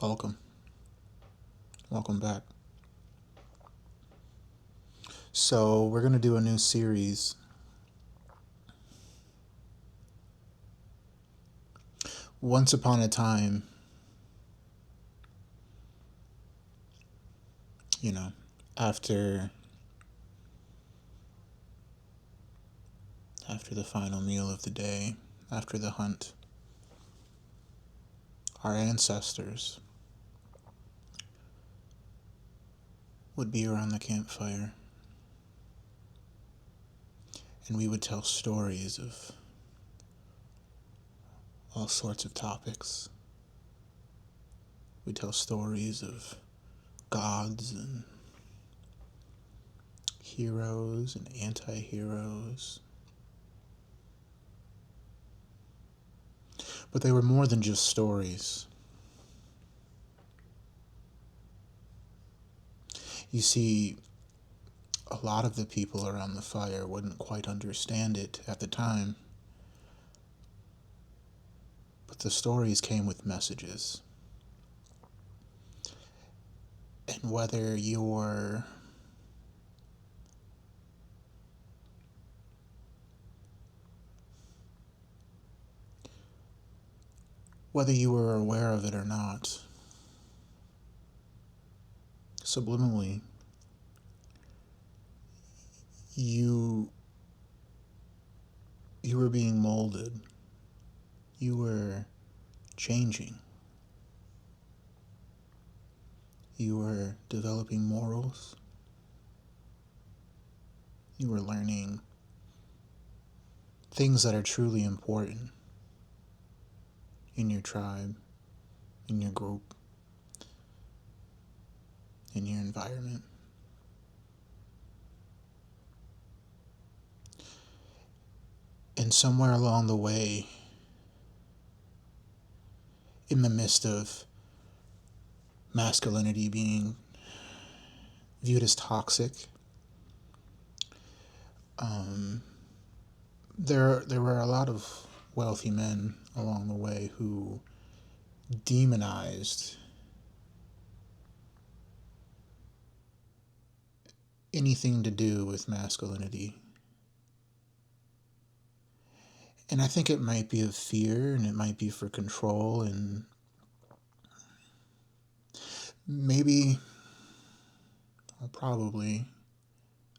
Welcome. Welcome back. So, we're going to do a new series. Once upon a time, you know, after after the final meal of the day, after the hunt, our ancestors would be around the campfire and we would tell stories of all sorts of topics. We'd tell stories of gods and heroes and anti-heroes. But they were more than just stories. You see, a lot of the people around the fire wouldn't quite understand it at the time, but the stories came with messages. And whether you were aware of it or not, subliminally, you you were being molded. You were changing. You were developing morals. You were learning things that are truly important in your tribe, in your group, in your environment. And somewhere along the way, in the midst of masculinity being viewed as toxic, um, there were a lot of wealthy men along the way who demonized anything to do with masculinity. And I think it might be of fear and it might be for control, and maybe, or probably,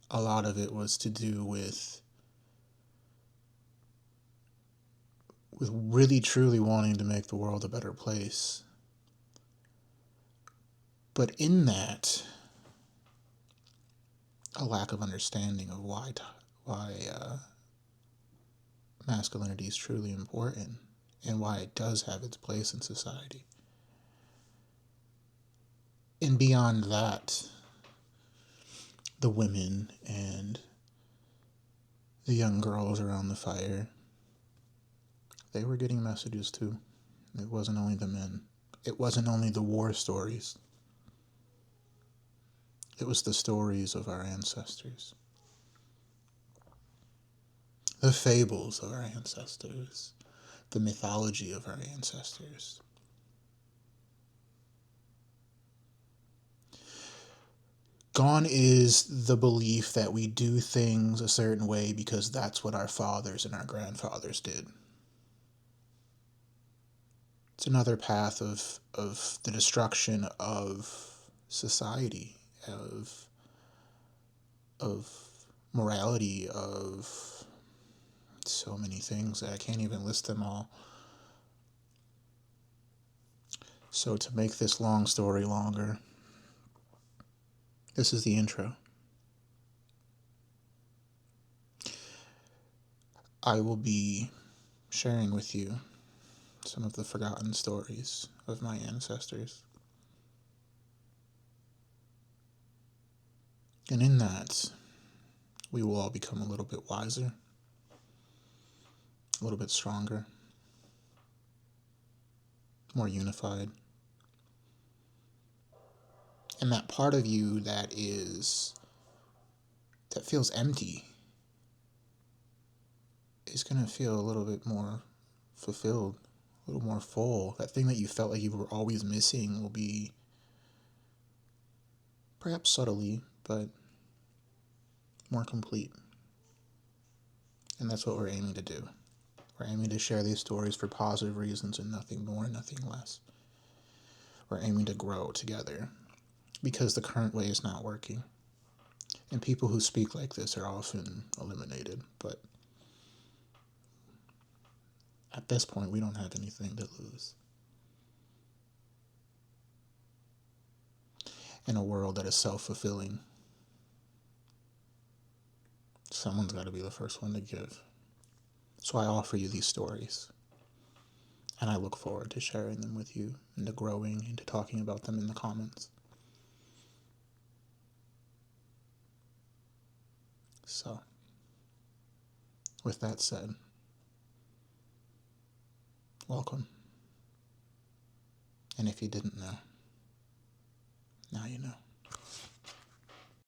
a lot of it was to do with really truly wanting to make the world a better place. But in that, a lack of understanding of why masculinity is truly important and why it does have its place in society. And beyond that, the women and the young girls around the fire, they were getting messages too. It wasn't only the men. It wasn't only the war stories. It was the stories of our ancestors. The fables of our ancestors. The mythology of our ancestors. Gone is the belief that we do things a certain way because that's what our fathers and our grandfathers did. It's another path of the destruction of society, of morality, of so many things that I can't even list them all. So to make this long story longer, this is the intro. I will be sharing with you some of the forgotten stories of my ancestors. And in that, we will all become a little bit wiser, a little bit stronger, more unified. And that part of you that feels empty is going to feel a little bit more fulfilled, a a little more full. That thing that you felt like you were always missing will be, perhaps subtly, but more complete. And that's what we're aiming to do. We're aiming to share these stories for positive reasons and nothing more, nothing less. We're aiming to grow together because the current way is not working. And people who speak like this are often eliminated. But at this point, we don't have anything to lose. In a world that is self-fulfilling, someone's got to be the first one to give. So I offer you these stories. And I look forward to sharing them with you and to growing and to talking about them in the comments. So, with that said, welcome. And if you didn't know, now you know.